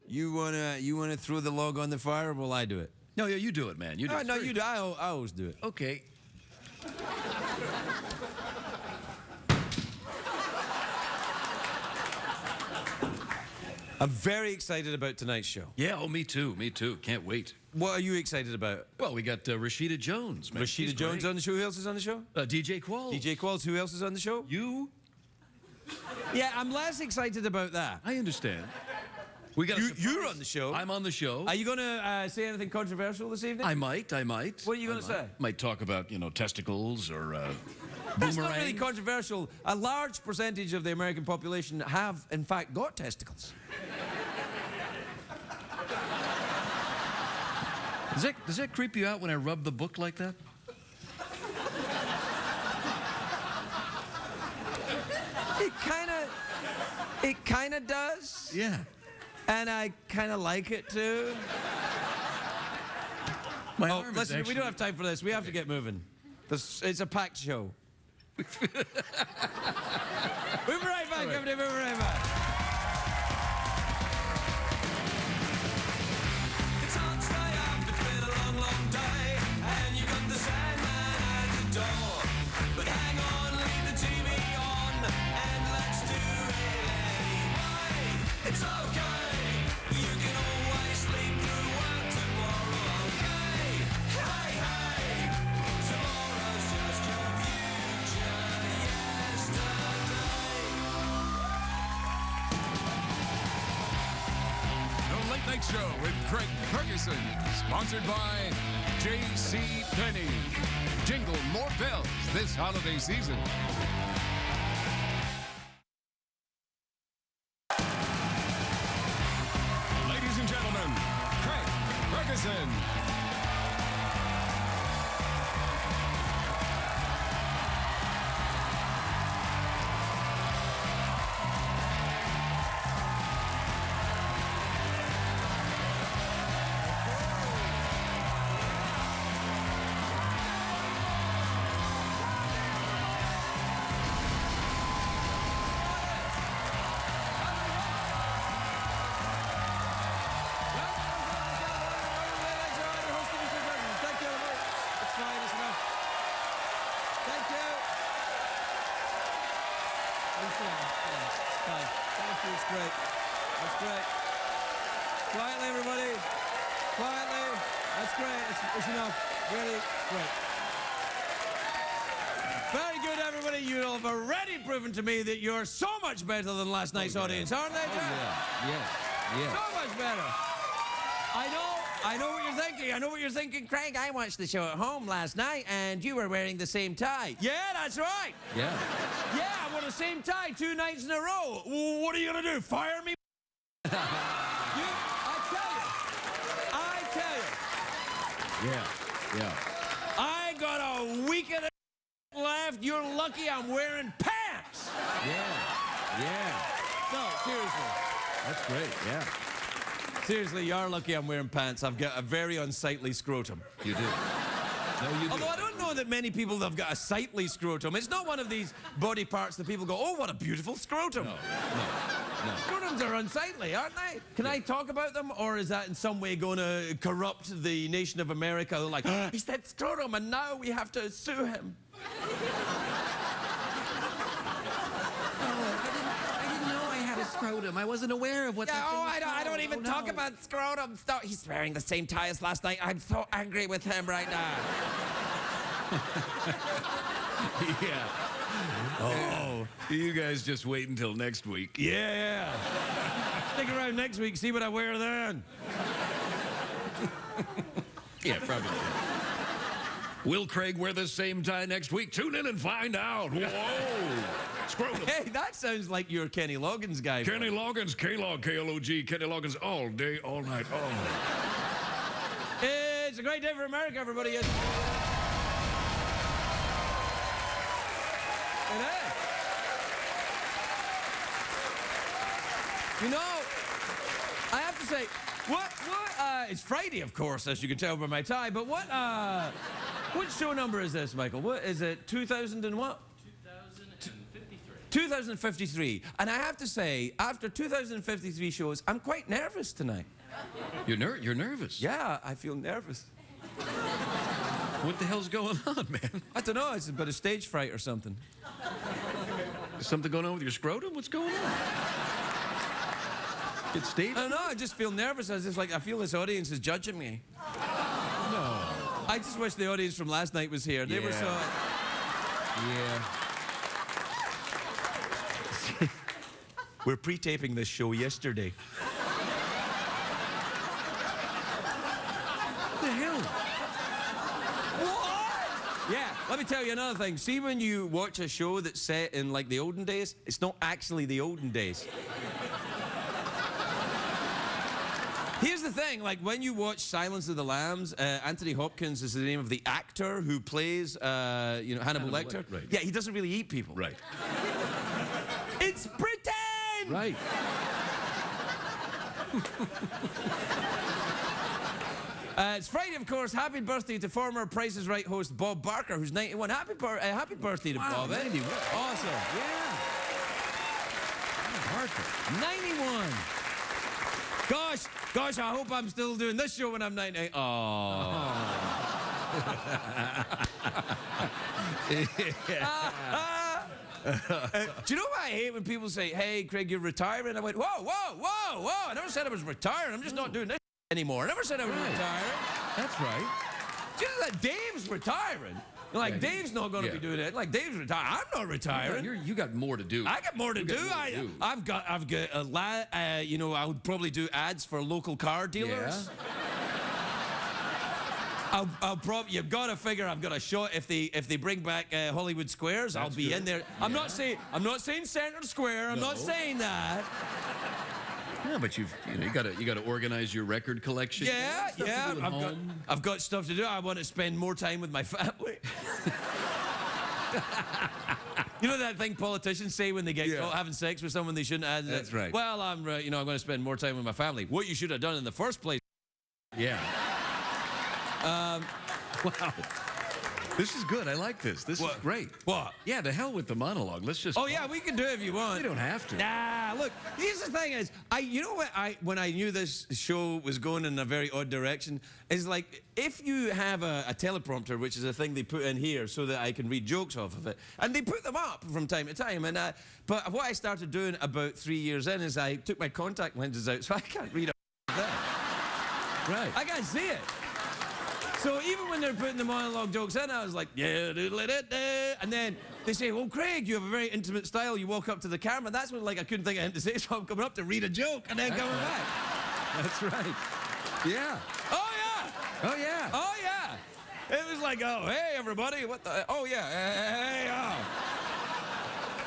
You wanna throw the log on the fire, or will I do it? No, yeah, you do it, man. You do it. No, you do. I always do it. Okay. I'm very excited about tonight's show. Yeah, oh, me too. Me too. Can't wait. What are you excited about? Well, we got Rashida Jones, man. Rashida She's Jones great. on the show. Who else is on the show? DJ Qualls. DJ Qualls. Who else is on the show? You? Yeah, I'm less excited about that. I understand. We got. You're on the show. I'm on the show. Are you going to say anything controversial this evening? I might. What are you going to say? Might talk about, testicles or That's boomerangs. not really controversial. A large percentage of the American population have, in fact, got testicles. Does that creep you out when I rub the book like that? It kind of does. Yeah. And I kind of like it too. My arm is listen, actually... we don't have time for this. We have to get moving. It's a packed show. We'll be right back, everybody. We'll be right back. It's hard to stay up. It's been a long, long day, and you got the Sandman at the door. But hang on, leave the TV on, and let's do it anyway. It's okay. You can always sleep through work tomorrow. Okay. Hey, hey. Tomorrow's just your future yesterday. The Late Night Show with Craig Ferguson, sponsored by J.C. Penney. Jingle more bells this holiday season. Ladies and gentlemen, Craig Ferguson. It's great. That's great. Quietly, everybody. Quietly. That's great. It's enough. Really great. Very good, everybody. You have already proven to me that you're so much better than last night's audience, aren't they, Jack? Yes. So much better. I know what you're thinking. I know what you're thinking. Craig, I watched the show at home last night, and you were wearing the same tie. Yeah, that's right. Yeah. Yeah, I wore the same tie 2 nights in a row. What are you going to do, fire me? I tell you. Yeah. I got a week and a left. You're lucky I'm wearing pants. Yeah. No, seriously. That's great, yeah. Seriously, you're lucky I'm wearing pants. I've got a very unsightly scrotum. You do. No, you do. Although I don't know that many people have got a sightly scrotum. It's not one of these body parts that people go, oh, what a beautiful scrotum. No. Scrotums are unsightly, aren't they? Can I talk about them, or is that in some way going to corrupt the nation of America? They're like, he said scrotum, and now we have to sue him. Scrotum. I wasn't aware of what that thing was I don't called. even Oh, talk no. about scrotum. Stop. He's wearing the same tie as last night. I'm so angry with him right now. Yeah. Oh. You guys just wait until next week. Yeah. Stick around next week, see what I wear then. Yeah, probably. Will Craig wear the same tie next week? Tune in and find out. Whoa. Scrotum. Hey, that sounds like your Kenny Loggins guy. Kenny Loggins, K-Log, K-L-O-G, Kenny Loggins all day, all night. Oh. It's a great day for America, everybody. It is. You know, I have to say, it's Friday, of course, as you can tell by my tie, but what show number is this, Michael? What is it, 2000 and what? 2053. 2053. And I have to say, after 2053 shows, I'm quite nervous tonight. You're nervous? Yeah, I feel nervous. What the hell's going on, man? I don't know, it's a bit of stage fright or something. Is something going on with your scrotum? What's going on? Get stage? I don't know, I just feel nervous. I feel this audience is judging me. No. I just wish the audience from last night was here. They were so... Yeah. We're pre-taping this show yesterday. What the hell? What? Yeah, let me tell you another thing. See, when you watch a show that's set in, like, the olden days, it's not actually the olden days. Here's the thing, like, when you watch Silence of the Lambs, Anthony Hopkins is the name of the actor who plays, Hannibal Lecter. Right. Yeah, he doesn't really eat people. Right. It's pretend! Right. It's Friday, of course. Happy birthday to former Price is Right host Bob Barker, who's 91. Happy birthday to Bob, eh? 91. Awesome. Yeah. Barker. 91. Gosh, I hope I'm still doing this show when I'm 98. Oh. Do you know what I hate when people say, hey, Craig, you're retiring? I went, whoa. I never said I was retiring. I'm just not doing this anymore. I never said I was retiring. That's right. Do you know that Dave's retiring? Like, Yeah, Dave's not going to be doing it. Like, Dave's retiring. I'm not retiring. You got more to do. I got more to do. I've got a lot. I would probably do ads for local car dealers. Yeah. You've got to figure I've got a shot if they bring back Hollywood Squares. I'll be in there. I'm not saying Center Square. I'm not saying that. Yeah, but you got to organize your record collection. Yeah, Stuff to yeah. do at home. I've got stuff to do. I want to spend more time with my family. You know that thing politicians say when they get caught having sex with someone they shouldn't have? That's right. Well, I'm going to spend more time with my family. What you should have done in the first place. Yeah. Wow. This is good. I like this. This is great. What? Yeah, to hell with the monologue. Let's just... Oh, yeah, we can do it if you want. We don't have to. Nah, look, here's the thing is, when I knew this show was going in a very odd direction, is like, if you have a teleprompter, which is a thing they put in here so that I can read jokes off of it, and they put them up from time to time, and but what I started doing about 3 years in is I took my contact lenses out, so I can't read that. Right. I can't see it. So even when they're putting the monologue jokes in, I was like, yeah, and then they say, well, Craig, you have a very intimate style. You walk up to the camera. That's when, like, I couldn't think of anything to say, so I'm coming up to read a joke and then coming back. That's right. Yeah. Oh, yeah. Oh, yeah. Oh, yeah. It was like, oh, hey, everybody. What the? Oh, yeah. Hey, oh.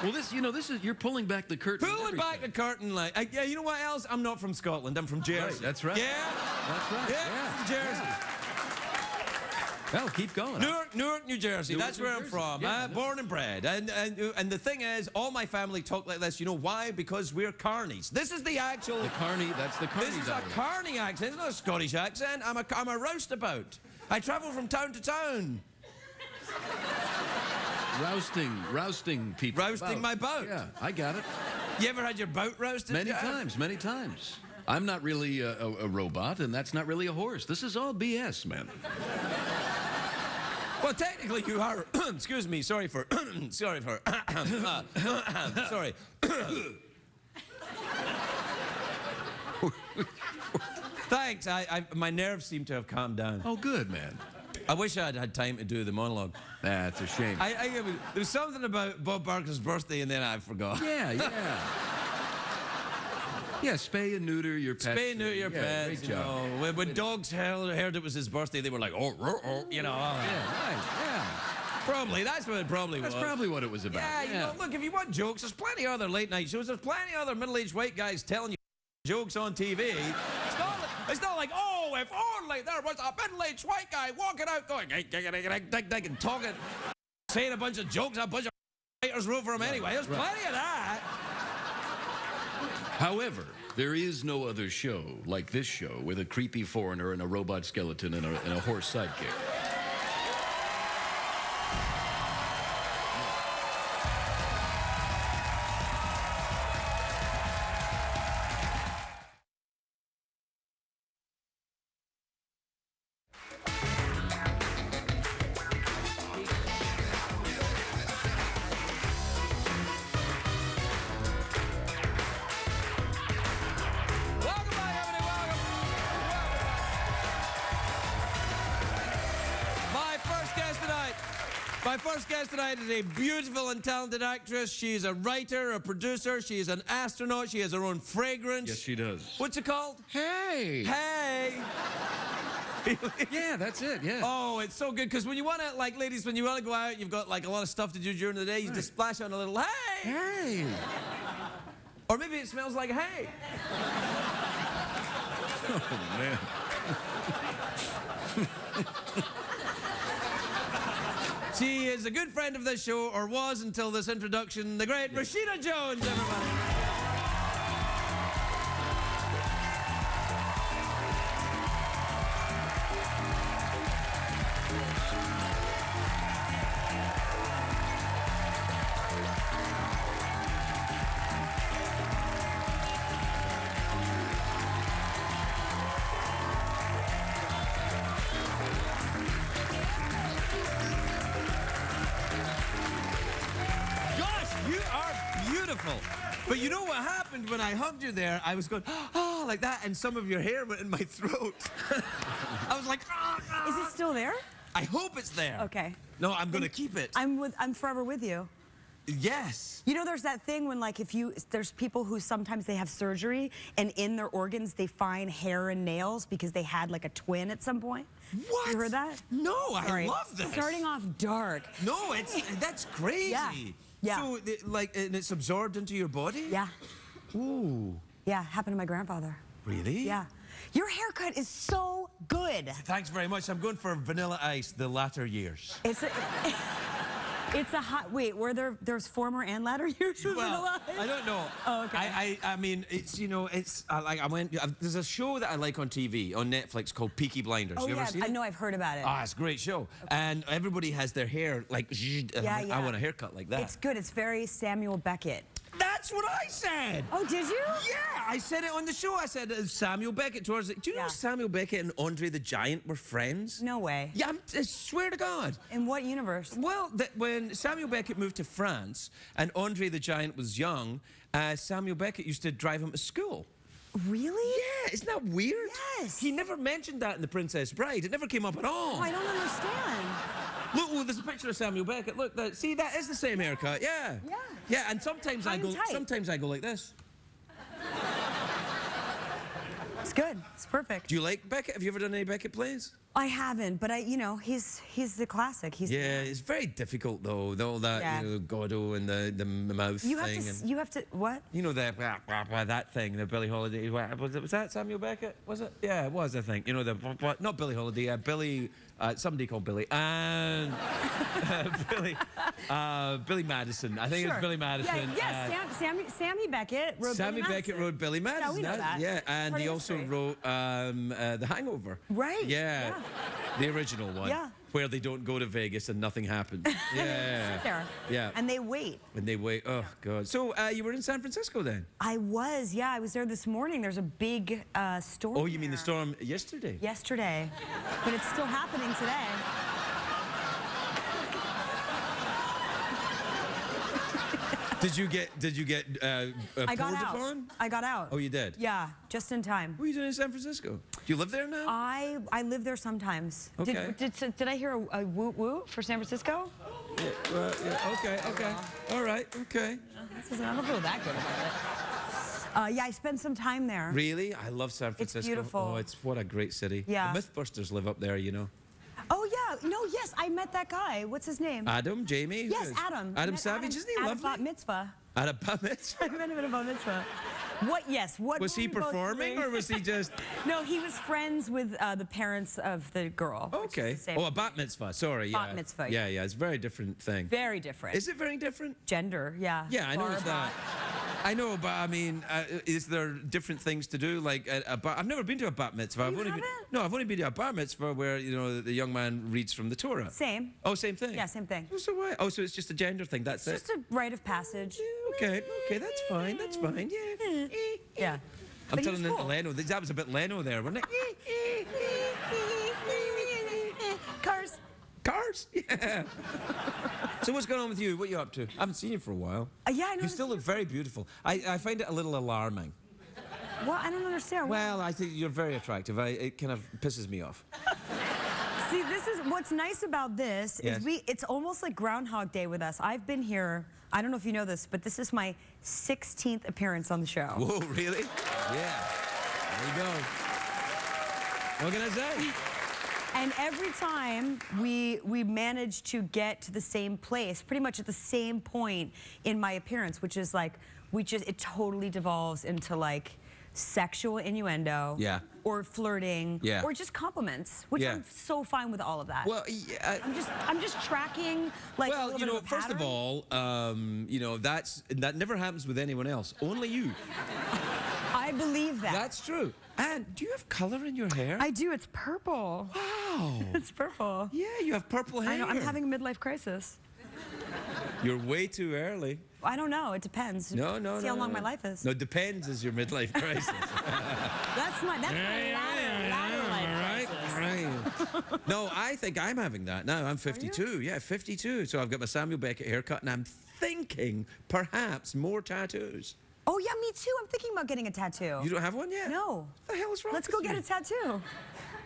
Well, this is, you're pulling back the curtain. Pulling back the curtain, like, yeah, you know what else? I'm not from Scotland. I'm from Jersey. Right, that's right. Yeah. That's right. Yeah, from Jersey. Yeah. Well, keep going. Newark, New Jersey. Newark, That's where I'm from. Yeah, born and bred. And the thing is, all my family talk like this. You know why? Because we're carnies. This is the actual... That's the carny This is dialect. a carny accent. It's not a Scottish accent. I'm a roustabout. I travel from town to town. Rousting people. Rousting my boat. Yeah, I got it. You ever had your boat roasted? Many times. I'm not really a robot, and that's not really a horse. This is all BS, man. Well, technically you are. Excuse me. Sorry for. Sorry. Thanks. My nerves seem to have calmed down. Oh, good, man. I wish I'd had time to do the monologue. That's a shame. There was something about Bob Barker's birthday, and then I forgot. Yeah. Yeah, spay and neuter your pets. Spay and neuter your pets. Great job. When dogs heard it was his birthday, they were like, oh. Yeah, right, yeah. Probably. That's what it probably was. That's probably what it was about. Yeah, you know, look, if you want jokes, there's plenty of other late night shows. There's plenty of other middle-aged white guys telling you jokes on TV. It's not like, oh, if only there was a middle-aged white guy walking out going, and talking, saying a bunch of jokes, a bunch of writers wrote for him anyway. There's plenty of that. However, there is no other show like this show with a creepy foreigner and a robot skeleton and a horse sidekick. My first guest tonight is a beautiful and talented actress. She's a writer, a producer. She is an astronaut. She has her own fragrance. Yes, she does. What's it called? Hey! Hey! Yeah, that's it, yeah. Oh, it's so good, because when you want to, like, ladies, when you want to go out, you've got, like, a lot of stuff to do during the day, you just splash on a little hey! Hey! Or maybe it smells like hay. Oh, man. She is a good friend of this show, or was until this introduction, the great Rashida Jones, everybody. You are beautiful. But you know what happened when I hugged you there? I was going, oh, like that, and some of your hair went in my throat. I was like, Is it still there? I hope it's there. Okay. No, I'm going to keep it. I'm forever with you. Yes. You know, there's that thing when, like, there's people who sometimes they have surgery and in their organs they find hair and nails because they had, like, a twin at some point. What? You heard that? No, I Sorry. love this. Starting off dark. No, that's crazy. Yeah. Yeah. So, like, and it's absorbed into your body? Yeah. Ooh. Yeah, happened to my grandfather. Really? Yeah. Your haircut is so good. Thanks very much. I'm going for Vanilla Ice, the latter years. It's a hot. Wait, there's former and latter years with Vanilla Ice? I don't know. Oh, okay. I mean, it's, you know, it's like there's a show that I like on TV on Netflix called Peaky Blinders. Oh, you yeah, ever seen I it? know, I've heard about it. Ah, it's a great show. Okay. And everybody has their hair like, Yeah. I want a haircut like that. It's good. It's very Samuel Beckett. That's what I said. Oh, did you? Yeah, I said it on the show. I said Samuel Beckett towards it. Do you know Yeah. Samuel Beckett and Andre the Giant were friends? No way. Yeah, I swear to God. In what universe? Well, when Samuel Beckett moved to France and Andre the Giant was young, Samuel Beckett used to drive him to school. Really? Yeah, isn't that weird? Yes. He never mentioned that in The Princess Bride. It never came up at all. Oh, I don't understand. Look, there's a picture of Samuel Beckett. Look, see, that is the same haircut. Yeah. Yeah. Yeah, and sometimes I Hang go. tight. Sometimes I go like this. It's good. It's perfect. Do you like Beckett? Have you ever done any Beckett plays? I haven't, but he's the classic. He's Yeah, it's very difficult though. All that, Yeah. you know, Godot and the mouth You have thing. to. and, You have to. What? you know that thing, the Billie Holiday. Was that Samuel Beckett? Was it? Yeah, it was. I think. You know not Billie Holiday. Billy. Somebody called Billy and Billy Madison. I think Sure. it's Billy Madison. Yeah. Yes. Sammy Beckett wrote. Sammy Billy Beckett Madison. wrote Billy Madison. Yeah, we know that. Yeah, and Part he of also history. wrote The Hangover. Right, Yeah. yeah. The original one. Yeah. Where they don't go to Vegas and nothing happens. Yeah. Sit there. Yeah. And they wait. When they wait. Oh God. So you were in San Francisco then? I was. Yeah, I was there this morning. There's a big storm. Oh, you mean the there. storm yesterday? Yesterday, but it's still happening today. Did you get I got poured out. upon? I got out. Oh, you did? Yeah, just in time. What are you doing in San Francisco? Do you live there now? I live there sometimes. Okay. Did I hear a woot woot for San Francisco? Yeah, okay. All right, okay. I don't feel that good about it. Yeah, I spent some time there. Really? I love San Francisco. beautiful. Oh, it's what a great city. Yeah. The Mythbusters live up there, you know. Oh yeah, no, yes, I met that guy. What's his name? Adam, Jamie? Who yes, is- Adam. I Adam met Savage, isn't he at lovely? a bat mitzvah. At a bat mitzvah? I met him at a bat mitzvah. What? Yes. What? Was were he we both performing doing? or was he just... No, he was friends with the parents of the girl. which is Okay. the same- Oh, a bat mitzvah, sorry. Bat yeah. mitzvah, Yeah, yeah, it's a very different thing. Very different. Is it very different? Gender? Yeah. Yeah, I know Bar it's that. I know, but I mean, is there different things to do? Like, I've never been to a bat mitzvah. You haven't? No, I've only been to a bar mitzvah where, you know, the young man reads from the Torah. Same. Oh, same thing? Yeah, same thing. Oh, so why? Oh, so it's just a gender thing, that's it? Just a rite of passage. Okay, that's fine, yeah. Yeah. I'm But he telling was it cool. Leno. That was a bit Leno there, wasn't it? Cars. Cars? Yeah. So what's going on with you? What are you up to? I haven't seen you for a while. Yeah, I know. You still look very beautiful. I find it a little alarming. Well, I don't understand. Well, I think you're very attractive. It kind of pisses me off. See, this is what's nice about this Yes. is it's almost like Groundhog Day with us. I've been here, I don't know if you know this, but this is my 16th appearance on the show. Whoa, really? Yeah. There you go. What can I say? And every time we manage to get to the same place, pretty much at the same point in my appearance, which is like, it totally devolves into like sexual innuendo. Yeah. Or flirting. Yeah. Or just compliments, which Yeah. I'm so fine with all of that. Well, yeah, I'm just tracking like a well, little you bit know, of a first of pattern. all, you know, that never happens with anyone else. Only you. I believe that. That's true. And do you have color in your hair? I do. It's purple. Wow. It's purple. Yeah, you have purple hair. I know. I'm having a midlife crisis. You're way too early. I don't know. It depends. No. See how long my life is. No, depends is your midlife crisis. That's my latter life crisis. Right. No, I think I'm having that now. I'm 52. Yeah, 52. So I've got my Samuel Beckett haircut, and I'm thinking perhaps more tattoos. Oh yeah, me too. I'm thinking about getting a tattoo. You don't have one yet? No. What the hell is wrong Let's with go get you? a tattoo.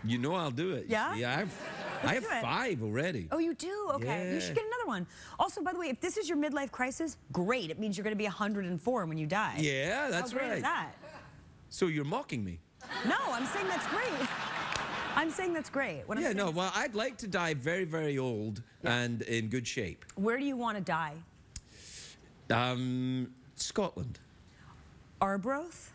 You know I'll do it. Yeah? Yeah, I have do it. 5 already. Oh, you do? Okay. You Yeah. should get another one. Also, by the way, if this is your midlife crisis, great. It means you're going to be 104 when you die. Yeah, that's How great right. is that? So you're mocking me? No, I'm saying that's great. I'm saying that's great. What I'm Yeah, saying no, is- well, I'd like to die very, very old and in good shape. Where do you want to die? Scotland. Arbroath?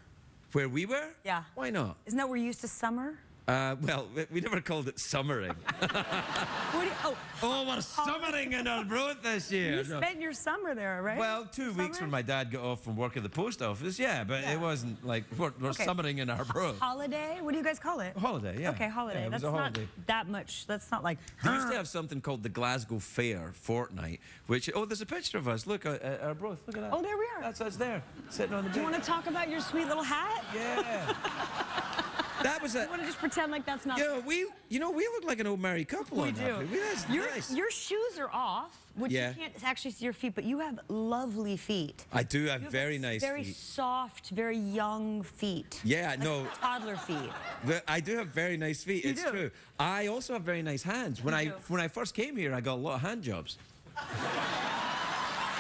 Where we were? Yeah. Why not? Isn't that where you used to summer? Well, we never called it summering. Where do you, Oh, we're summering in our road this year. you spent your summer there, right? Well, 2 weeks Summer? when my dad got off from work at the post office, yeah, but it wasn't like we're Okay. summering in our road. Holiday? What do you guys call it? Holiday, yeah. Okay, holiday. Yeah, it was That's a not holiday. that much. That's not like. We used to have something called the Glasgow Fair fortnight, which, oh, there's a picture of us. Look, our broth. Look at that. Oh, there we are. That's us there, sitting on the Do you bench. want to talk about your sweet little hat? Yeah. That was a. You want to just pretend like that's not. Yeah, we look like an old married couple We on that. do. That's Your, nice. your shoes are off, which Yeah. you can't actually see your feet, but you have lovely feet. I do have very nice Very feet. soft, very young feet. Yeah, Like no. toddler feet. I do have very nice feet. It's do. true. I also have very nice hands. When You do. when I first came here, I got a lot of hand jobs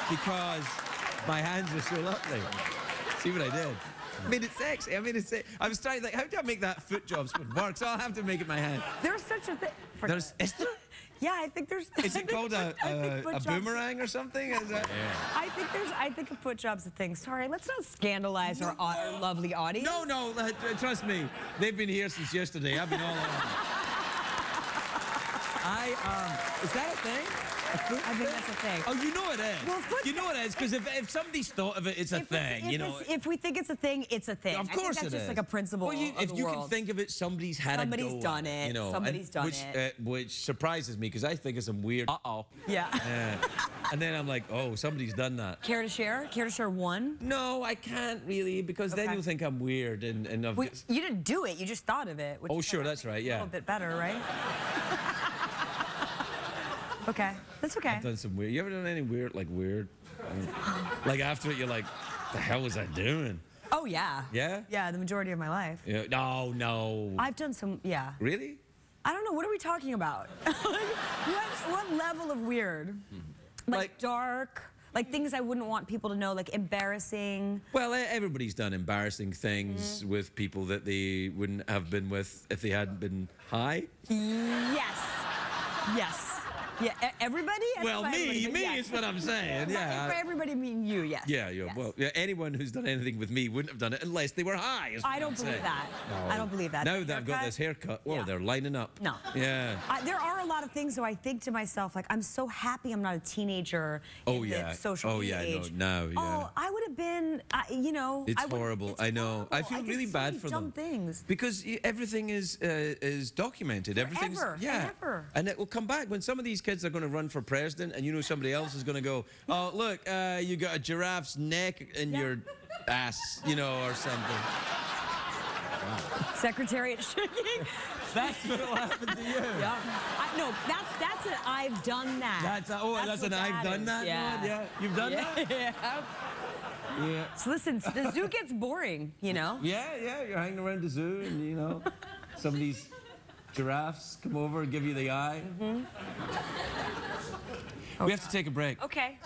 because my hands were so lovely. See what I did? I made it sexy. I was trying, like, how do I make that foot job work? So I'll have to make it my hand. There's such a thing. Is there? Yeah, I think there's. Is it called I think foot a jobs- boomerang or something? Is that? I think a foot job's a thing. Sorry, let's not scandalize our lovely audience. No, trust me. They've been here since yesterday. I've been all over. Is that a thing? A foot I think thing? that's a thing. Oh, you know it is. Well, foot you know it is, because if somebody's thought of it, it's a thing, you know. If we think it's a thing, it's a thing. Of I think course that's it just is. like a principle Well, of if the you can world. think of it, somebody's had Somebody's a go done at it. You know, Somebody's done it. Which surprises me, because I think it's some weird. Yeah. And then I'm like, oh, somebody's done that. Care to share? Care to share one? No, I can't really, because then Okay. you'll think I'm weird and I've Well, you didn't do it. You just thought of it. Which Oh, is sure, like that's right, A yeah. little bit better, right? Okay, that's okay. done some weird. You ever done any weird? Like after it, you're like, the hell was I doing? Oh yeah. Yeah? Yeah, the majority of my life. Yeah. No. I've done some. Yeah. Really? I don't know. What are we talking about? what level of weird? Like dark. Like things I wouldn't want people to know. Like embarrassing. Well, everybody's done embarrassing things with people that they wouldn't have been with if they hadn't been high. Yes. Yes. Yeah. Everybody. Well, Everybody, me yes. is what I'm saying. Yeah. For everybody, mean you. Yes. Yeah. Yes. Well, yeah, anyone who's done anything with me wouldn't have done it unless they were high. is what I don't I'm believe saying. that. No. I don't believe that. Now that I've got Haircut? this haircut, well, Yeah. they're lining up. No. Yeah. There are a lot of things, though. I think to myself, like, I'm so happy I'm not a teenager. Oh, in yeah. The social Oh, media yeah, I know. age. Now, yeah. Oh, I would have been, you know. It's I would- horrible. it's I know. I horrible. feel did really so bad many for dumb them. things. Because everything is documented. Everything's Forever and yeah. ever. And it will come back when some of these kids are going to run for president, and you know somebody else is going to go, oh look, you got a giraffe's neck in Yeah. your ass, you know, or something. Secretariat shaking. That's what will happen to you. Yeah. No, that's an I've done that. That's an what I've done is. that. Yeah. one? Yeah. You've done that. Yeah. Yeah. So listen, the zoo gets boring, you know. Yeah. You're hanging around the zoo, and you know, somebody's Giraffes come over and give you the eye. We have to take a break. Okay.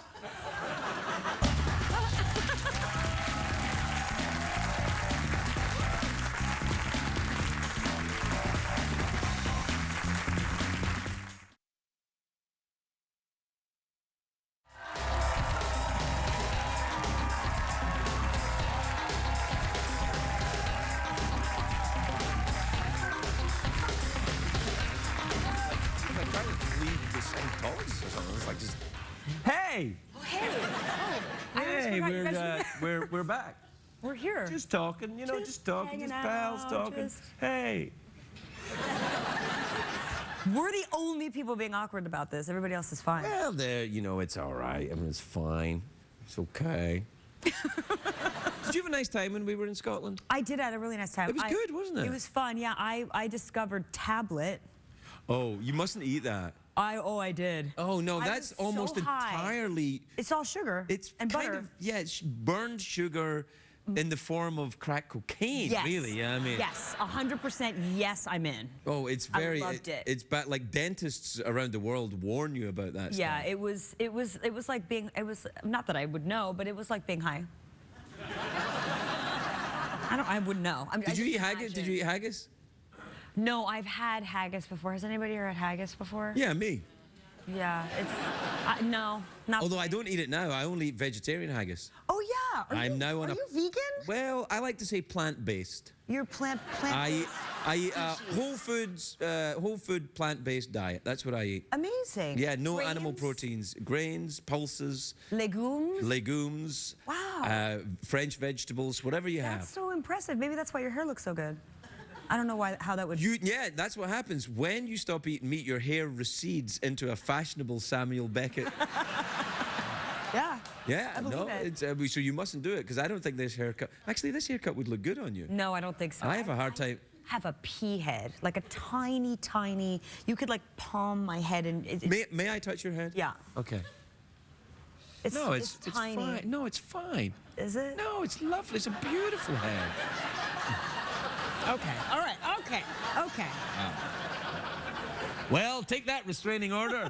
I tried to leave the same toys or something. It's like just, hey! Oh, hey. Oh, I almost Hey, forgot you guys were- we're back. We're here. Just talking, you know, just talking, hanging just pals out, talking. just- Hey. We're the only people being awkward about this. Everybody else is fine. Well, there, you know, it's all right. I mean, it's fine. It's okay. Did you have a nice time when we were in Scotland? I did have a really nice time. It was good, wasn't it? It was fun, yeah. I discovered tablet. Oh, you mustn't eat that. I did. Oh, no, I that's was so almost high. entirely... It's all sugar It's and kind butter. of, yeah, it's burned sugar in the form of crack cocaine, Yes. really. Yeah, I mean... Yes, 100% yes, I'm in. Oh, it's very... loved it. It's bad. Like, dentists around the world warn you about that Yeah, stuff. it was like being, not that I would know, but it was like being high. I wouldn't know. I mean, Did you eat just haggis? Did imagine. you eat haggis? No, I've had haggis before. Has anybody here had haggis before? Yeah, me. Yeah, it's, no, not Although for I me. don't eat it now. I only eat vegetarian haggis. Oh yeah, I'm now on are a- you vegan? Well, I like to say plant-based. You're plant. I eat whole food plant-based diet. That's what I eat. Amazing. Yeah, no animal Grains? proteins. Grains, pulses, Legumes. legumes, Wow. French vegetables, whatever you That's have. so impressive. Maybe that's why your hair looks so good. I don't know how that would. Yeah, that's what happens. When you stop eating meat, your hair recedes into a fashionable Samuel Beckett. Yeah. Yeah, I believe no, it. so you mustn't do it, because I don't think this haircut... Actually, this haircut would look good on you. No, I don't think so. I have a hard time... Have a pea head, like a tiny, tiny. You could like palm my head and. May I touch your head? Yeah. Okay. It's, No, it's tiny. fine. No, it's fine. Is it? No, it's lovely. It's a beautiful head. Okay. All right. Okay. Okay. Well, take that, restraining order.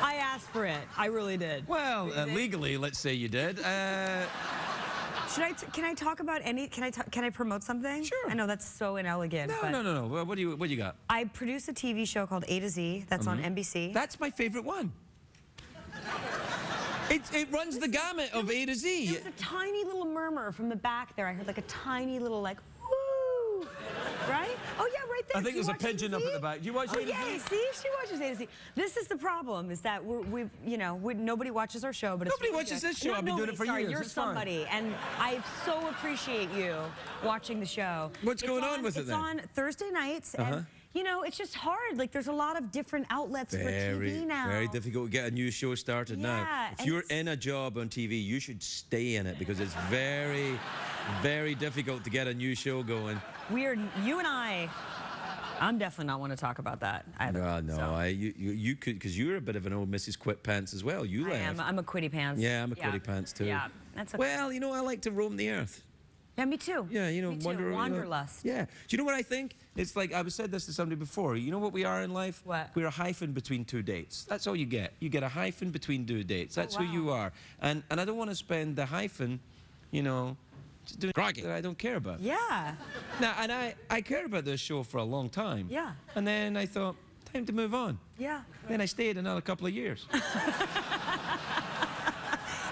I asked for it. I really did. Well, legally, let's say you did. Can I talk about any? Can I promote something? Sure. I know that's so inelegant. but No. Well, what do you got? I produce a TV show called A to Z. That's on NBC. That's my favorite one. It runs the gamut of A to Z. There was a tiny little murmur from the back there. I heard like a tiny little like, woo, right? Oh yeah, right there. I think Do you there's a watch pigeon up A to at Z? the back. Do you watch Oh A to Z? yeah, see, she watches A to Z. This is the problem: is that nobody watches our show, but it's Nobody really watches good. this show. Not I've been doing it for sorry, years. You're It's fine. somebody, and I so appreciate you watching the show. What's It's going on with it then? It's on Thursday nights, and you know, it's just hard. Like there's a lot of different outlets for TV now. Very difficult to get a new show started now. Yeah, If and you're it's- in a job on TV, you should stay in it, because it's very, very difficult to get a new show going. You and I'm definitely not one to talk about that either. No, so. you could, because you're a bit of an old Mrs. Quit Pants as well. You I left. am. I'm a quitty pants. Yeah, I'm a quitty pants too. Yeah, that's okay. Well, you know, I like to roam the earth. Yeah, me too. Yeah, you know, me too. wander around. Wanderlust. Yeah. Do you know what I think? It's like, I said this to somebody before. You know what we are in life? What? We're a hyphen between two dates. That's all you get. You get a hyphen between two dates. That's who wow. you are. And I don't want to spend the hyphen, you know, just doing that I don't care about. Yeah. Now, and I cared about this show for a long time. Yeah. And then I thought, time to move on. Yeah. Then I stayed another couple of years.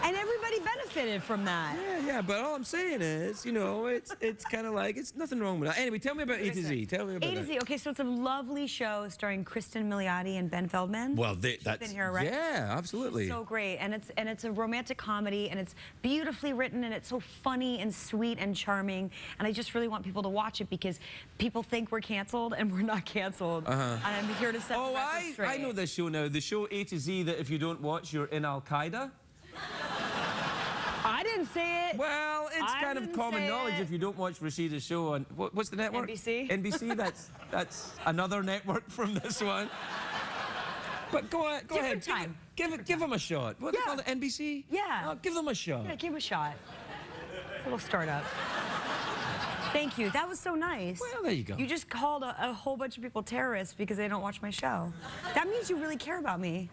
And everybody benefited from that. Yeah, but all I'm saying is, you know, it's kind of like, it's nothing wrong with that. Anyway, tell me about A to Z. Tell me about A to that. Z. Okay, so it's a lovely show starring Kristen Milioti and Ben Feldman. Well, that's been here, right? Yeah, absolutely. So great, and it's a romantic comedy, and it's beautifully written, and it's so funny and sweet and charming, and I just really want people to watch it because people think we're canceled, and we're not canceled. And I'm here to set the record straight. I know this show now. The show A to Z that if you don't watch, you're in Al Qaeda. I didn't say it. Well, it's I kind of didn't common say knowledge it. if you don't watch Rashida's show on what's the network? NBC. NBC. That's another network from this one. But go ahead. Different time. Give them a shot. What do they Yeah. call it? NBC. Yeah. Oh, give them a shot. Yeah, give him a shot. It's a little startup. Thank you. That was so nice. Well, there you go. You just called a whole bunch of people terrorists because they don't watch my show. That means you really care about me.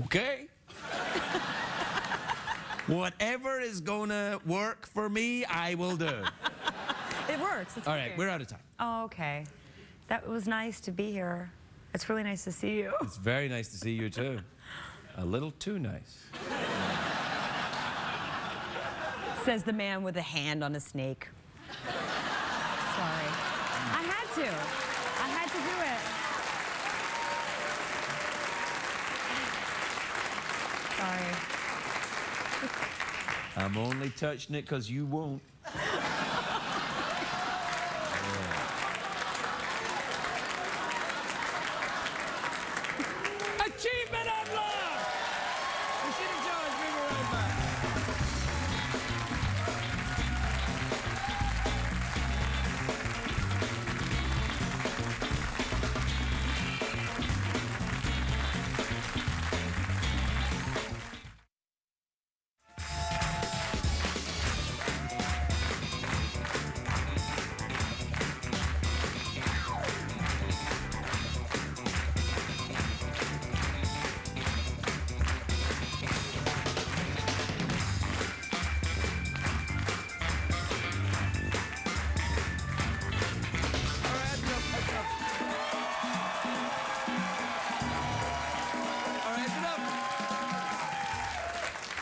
Okay. Whatever is gonna work for me, I will do. It works. It's All right, weird. we're out of time. Oh, okay. That was nice to be here. It's really nice to see you. It's very nice to see you too. A little too nice. Says the man with a hand on a snake. Sorry. I had to. I had to do it. Sorry. I'm only touching it because you won't. Achievement unlocked! Rashida Jones, we were right back.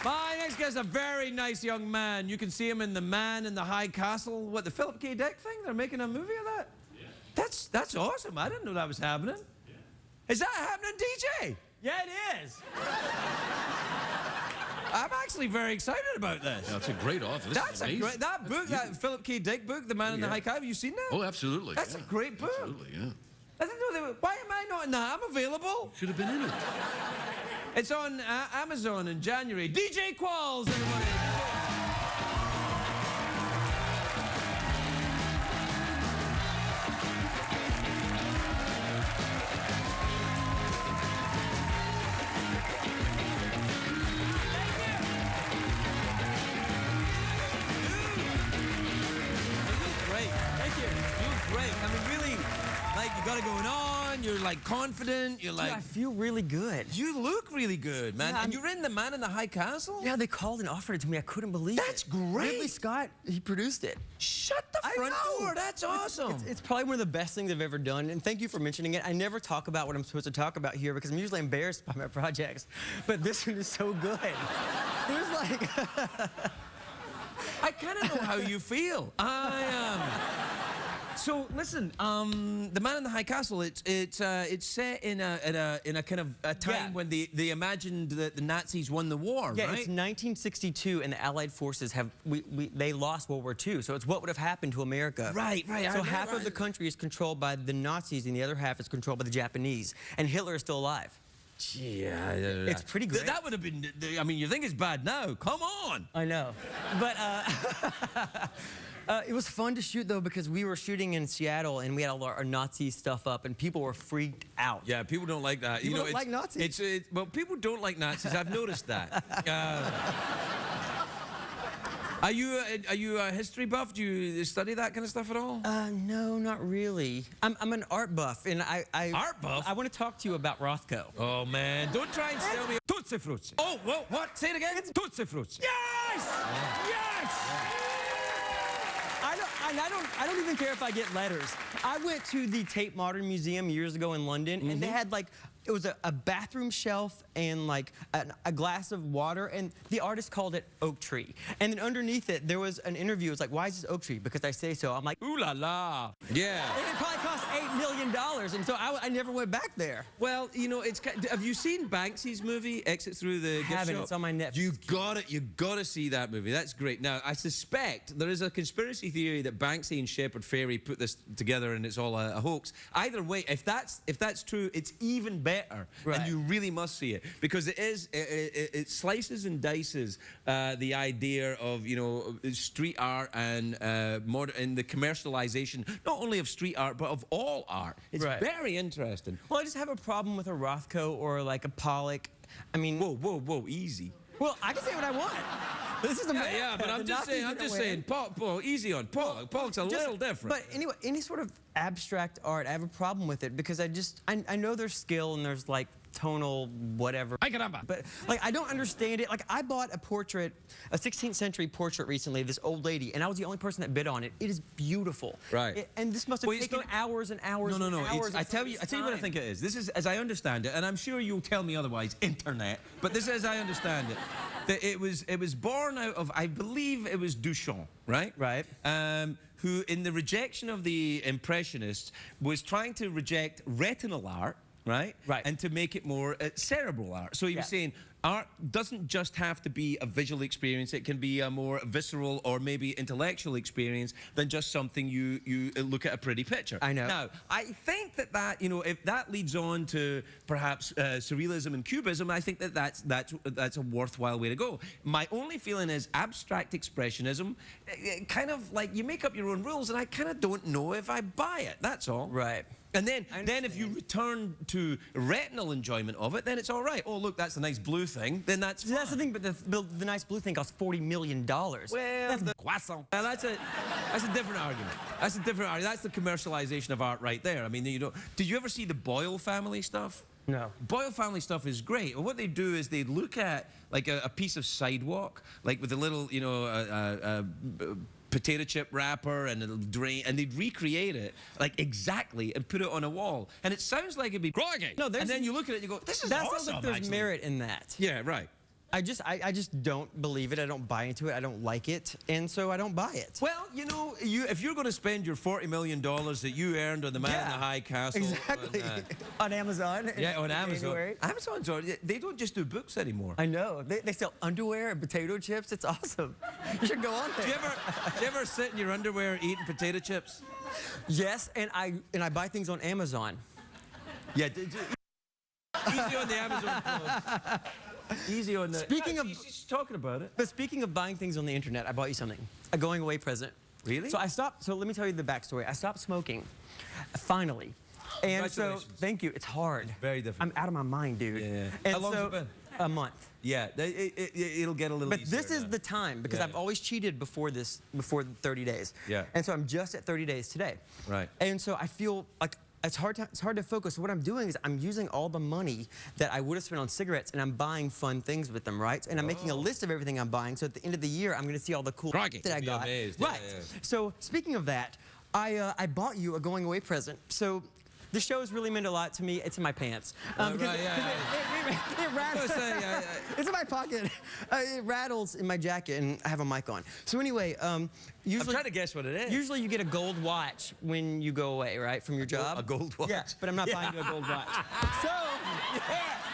My next guest is a very nice young man. You can see him in The Man in the High Castle. What, the Philip K. Dick thing? They're making a movie of that? Yeah. That's awesome. I didn't know that was happening. Yeah. Is that happening, DJ? Yeah, it is. I'm actually very excited about this. That's a great offer. This That's is a amazing. great, that book, that Philip K. Dick book, The Man in the Yeah. High Castle, have you seen that? Oh, absolutely. That's yeah. a great book. Absolutely, yeah. I didn't know they were, why am I not in that? I'm available. Should have been in it. It's on Amazon in January. DJ Qualls, everybody. Great. Thank you. You look great. I mean, really, like, you got it going on. You're, like, confident. You're, like... I feel really good. You look really good, man. Yeah, and you're in The Man in the High Castle? Yeah, they called and offered it to me. I couldn't believe That's it. great. Ridley Scott, he produced it. Shut the I front know. door. That's awesome. It's probably one of the best things I've ever done, and thank you for mentioning it. I never talk about what I'm supposed to talk about here because I'm usually embarrassed by my projects, but this one is so good. It was like... I kind of know how you feel. So listen, The Man in the High Castle. It's set in a kind of a time Yeah. when they imagined that the Nazis won the war, Yeah, right? it's 1962, and the Allied forces they lost World War II, so it's what would have happened to America. Right. So half of the country is controlled by the Nazis, and the other half is controlled by the Japanese, and Hitler is still alive. Yeah, It's pretty great. That would have been. I mean, you think it's bad now? Come on. I know, but it was fun to shoot though because we were shooting in Seattle and we had all our Nazi stuff up and people were freaked out. Yeah, people don't like that. People don't it's, like Nazis. Well, people don't like Nazis. I've noticed that. Are you a history buff? Do you study that kind of stuff at all? No, not really. I'm an art buff, and I Art buff? I want to talk to you about Rothko. Oh man, don't try and sell me. Tutti frutti. Oh, what? Say it again. Tutti frutti. Yes! Yes! I don't even care if I get letters. I went to the Tate Modern Museum years ago in London, and they had like, it was a bathroom shelf and like a glass of water, and the artist called it Oak Tree. And then underneath it, there was an interview. It was like, why is this Oak Tree? Because I say so. I'm like, Ooh la la. Yeah. and it probably cost $8 million, and so I never went back there. Well, you know, have you seen Banksy's movie, Exit Through the Gift Haven't. Shop? It's on my Netflix. You gotta see that movie. That's great. Now, I suspect there is a conspiracy theory that Banksy and Shepard Fairey put this together and it's all a hoax. Either way, if that's true, it's even better. Right. And you really must see it because it slices and dices the idea of, you know, street art and the commercialization not only of street art but of all art. It's Right. very interesting. Well, I just have a problem with a Rothko or like a Pollock. I mean, Whoa, easy. Well, I can say what I want. This is America. Yeah, but I'm The just saying. Nazis I'm didn't just win. saying. Paul, easy on Paul. Paul's a little different. But anyway, any sort of abstract art, I have a problem with it because I know there's skill and there's like tonal whatever. Ay, caramba. But like I don't understand it. Like I bought a portrait, a 16th century portrait recently of this old lady, and I was the only person that bid on it. It is beautiful. Right. And this must have Well, it's taken not- hours and hours. No. and hours. I tell you what I think it is. This is, as I understand it, and I'm sure you'll tell me otherwise, internet. But this is, as I understand it, that it was born out of, I believe it was Duchamp, right? Right. Who, in the rejection of the Impressionists, was trying to reject retinal art. Right? Right. And to make it more cerebral art. So he was saying art doesn't just have to be a visual experience. It can be a more visceral or maybe intellectual experience than just something you look at a pretty picture. I know. Now, I think that, you know, if that leads on to perhaps surrealism and cubism, I think that's a worthwhile way to go. My only feeling is abstract expressionism, kind of like you make up your own rules, and I kind of don't know if I buy it. That's all. Right. And then if you return to retinal enjoyment of it, then it's all right. Oh, look, that's a nice blue thing. Then that's fine. That's the thing, but the nice blue thing costs $40 million. Well, that's croissant. Well, that's a different argument. That's a different argument. That's the commercialization of art right there. I mean, you know, did you ever see the Boyle family stuff? No. Boyle family stuff is great. And what they do is they look at like a piece of sidewalk, like with a little, you know, potato chip wrapper and it'll drain, and they'd recreate it like exactly and put it on a wall. And it sounds like it'd be crikey. No, and then you look at it and you go, this is that awesome. sounds like there's actually. merit in that. Yeah, right. I just don't believe it. I don't buy into it. I don't like it, and so I don't buy it. Well, you know, if you're going to spend your $40 million that you earned on the Man in the High Castle, Exactly. on, On Amazon. yeah, on Amazon. January. Amazon's they don't just do books anymore. I know. They sell underwear and potato chips. It's awesome. You should go on there. Do you ever sit in your underwear eating potato chips? Yes, and I buy things on Amazon. Yeah. Easy on the Amazon clothes. Easy on the. Speaking of- she's talking about it. But speaking of buying things on the internet, I bought you something. A going away present. Really? So I stopped. So let me tell you the backstory. I stopped smoking, finally. And so, Congratulations. thank you. It's hard. Very difficult. I'm out of my mind, dude. Yeah. And How long's so, it been? A month. Yeah, it'll get a little. But easier this is now. the time because Yeah. I've always cheated before the 30 days. Yeah. And so I'm just at 30 days today. Right. And so I feel like it's hard to focus. So what I'm doing is I'm using all the money that I would have spent on cigarettes and I'm buying fun things with them, right? And I'm making a list of everything I'm buying. So at the end of the year, I'm going to see all the cool Crikey. that I You'll be got. amazed. Yeah, Right. yeah. So speaking of that, I bought you a going away present. So the show's really meant a lot to me. It's in my pants. Right, yeah. It rattles. It's in my pocket. It rattles in my jacket, and I have a mic on. So anyway, I'm usually trying to guess what it is. usually you get a gold watch when you go away, right, from your job. a gold watch? Yeah, but I'm not buying you a gold watch. So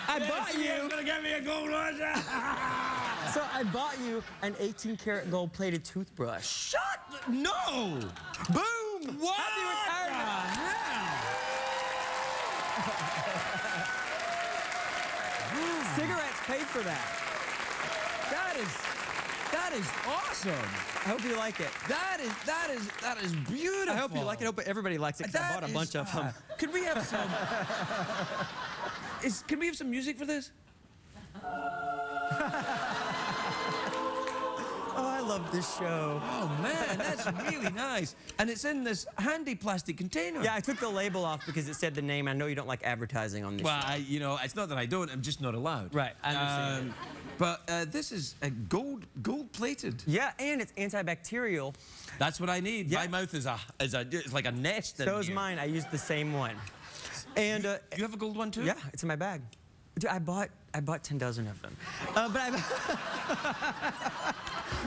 I bought you. gonna get me a gold watch. So I bought you an 18-karat gold-plated toothbrush. Shut! No! Boom! What? Happy retirement! Cigarettes paid for that. That is awesome. I hope you like it. That is beautiful. I hope you like it. I hope everybody likes it because I bought a bunch of them. Could we have some? Can we have some music for this? Oh, I love this show. Oh man, that's really nice. And it's in this handy plastic container. Yeah, I took the label off because it said the name. I know you don't like advertising on this Well, show. you know, it's not that I don't. I'm just not allowed. Right, I understand. But this is a gold-plated. Yeah, and it's antibacterial. That's what I need. Yeah. My mouth is it's like a nest. So is mine. I used the same one. And You have a gold one too? yeah, it's in my bag. Dude, I bought 10 dozen of them.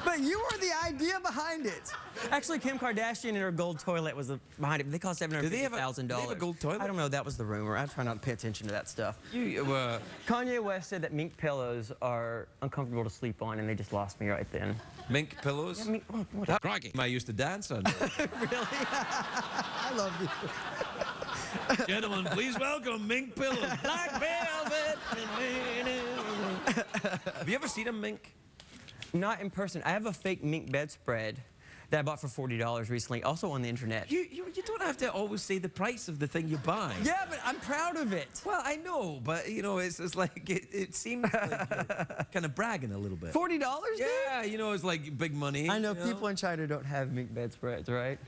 But you were the idea behind it. Actually, Kim Kardashian and her gold toilet was behind it. They cost $750,000. Do they have a gold toilet? I don't know. That was the rumor. I try not to pay attention to that stuff. You, Kanye West said that mink pillows are uncomfortable to sleep on, and they just lost me right then. mink pillows? I mean, what? Crikey. I used to dance on. Really? I love you. Gentlemen, please welcome mink pillows. Black velvet. Have you ever seen a mink? Not in person. I have a fake mink bedspread that I bought for $40 recently, also on the internet. You don't have to always say the price of the thing you buy. Yeah, but I'm proud of it. Well, I know, but you know, it's like it seems like you're kind of bragging a little bit. $40? Yeah, you know, it's like big money. I know you people in China don't have mink bedspreads, right?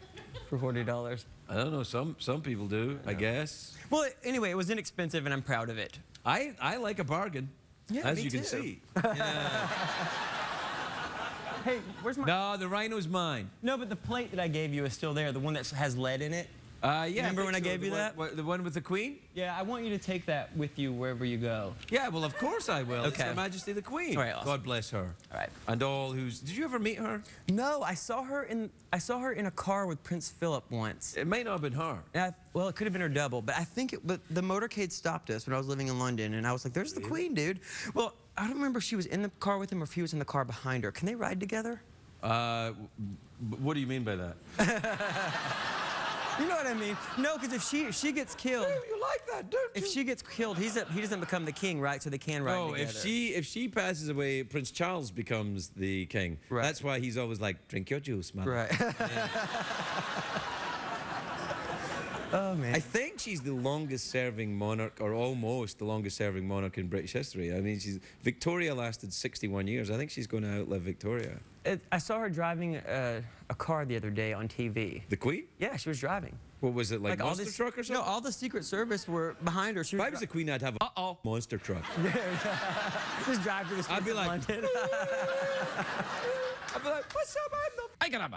For $40. I don't know. Some people do, I guess. Well, anyway, it was inexpensive, and I'm proud of it. I like a bargain, Yeah, as me you can too. see. Hey, where's my? No, the rhino's mine. No, but the plate that I gave you is still there. The one that has lead in it. Yeah. Remember when I gave you that? The one with the Queen? Yeah, I want you to take that with you wherever you go. Yeah, well, of course I will. It's Okay. Her Majesty the Queen. All right, awesome. God bless her. All right. And all who's. Did you ever meet her? No, I saw her in a car with Prince Philip once. It may not have been her. And well, it could have been her double, but I think but the motorcade stopped us when I was living in London, and I was like, "There's the Queen, dude." Well, I don't remember if she was in the car with him or if he was in the car behind her. Can they ride together? What do you mean by that? You know what I mean? No, because if she gets killed, You like that, don't if she gets killed, he doesn't become the king, right? So they can ride No, together. if she passes away, Prince Charles becomes the king. Right. That's why he's always like, drink your juice, man. Right. Oh man. I think she's the longest-serving monarch, or almost the longest-serving monarch in British history. I mean, Victoria lasted 61 years. I think she's going to outlive Victoria. I saw her driving a car the other day on TV. The Queen? Yeah, she was driving. What was it, like all monster this- truck or something? No, all the Secret Service were behind her. She If was I was the Queen, I'd have a monster truck. just drive through the streets I'd be of like, London. I'd be like, what's up, I got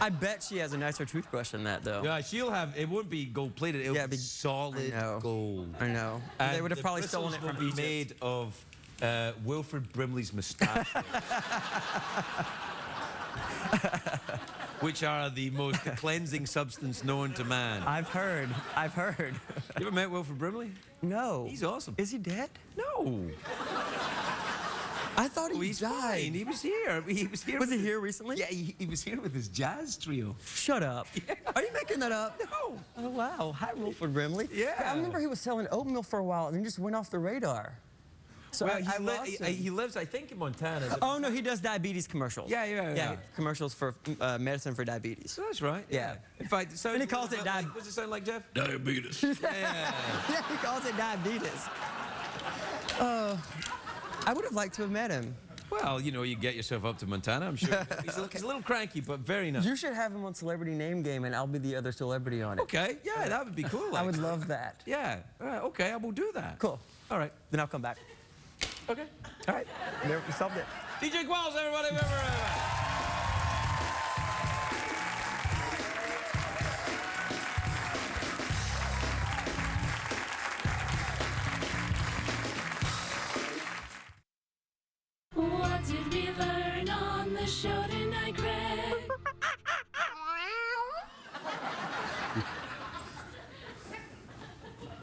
I bet she has a nicer toothbrush than that, though. Yeah, she'll have, it won't be gold-plated, it'll Yeah, be solid I know. gold. I know. And They would have the probably stolen it bristles from will be Egypt. made of Wilfred Brimley's moustache. Which are the most cleansing substance known to man. I've heard. You ever met Wilfred Brimley? No. He's awesome. Is he dead? No. I thought he He's died. fine. He was here. He was here. Was he with here recently? Yeah, he was here with his jazz trio. Shut up. Are you making that up? No. Oh, wow. Hi, Wilford Brimley. Yeah. I remember he was selling oatmeal for a while and then just went off the radar. So Well, I lost him. he lives, I think, in Montana. Is it Oh, no, he does diabetes commercials. Yeah. Commercials for medicine for diabetes. That's right. Yeah. In fact, it sounds And he calls it like, what does it sound like, Jeff? diabetes. Yeah. Yeah, he calls it diabetes. I would have liked to have met him. Well, you know, you get yourself up to Montana, I'm sure. He's a little cranky, but very nice. You should have him on Celebrity Name Game, and I'll be the other celebrity on it. Okay, yeah, that would be cool. I would actually. love that. Yeah, okay, I will do that. Cool. All right, Then I'll come back. okay. All right. There, we solved it. DJ Qualls, everybody. What did we learn on the show tonight, Greg?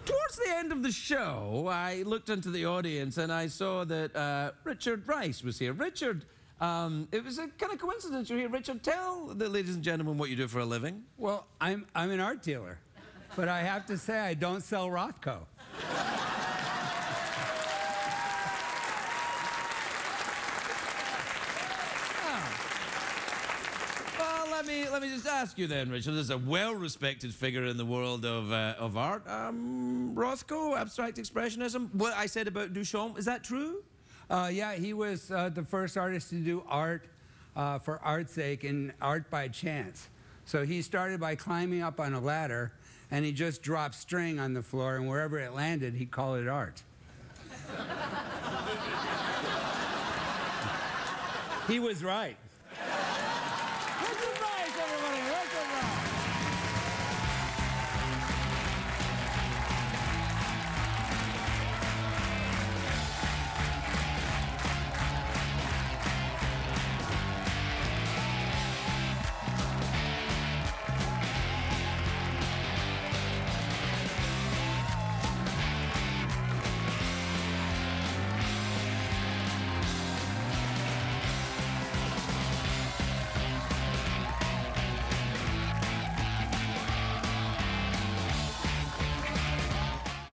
Towards the end of the show, I looked into the audience and I saw that Richard Rice was here. Richard, it was a kind of coincidence you're here. Richard, tell the ladies and gentlemen what you do for a living. Well, I'm an art dealer, but I have to say I don't sell Rothko. Well, let me just ask you then, Richard. There's a well-respected figure in the world of art. Rothko, abstract expressionism. What I said about Duchamp, is that true? Yeah, he was the first artist to do art for art's sake and art by chance. So he started by climbing up on a ladder, and he just dropped string on the floor, and wherever it landed, he'd call it art. He was right.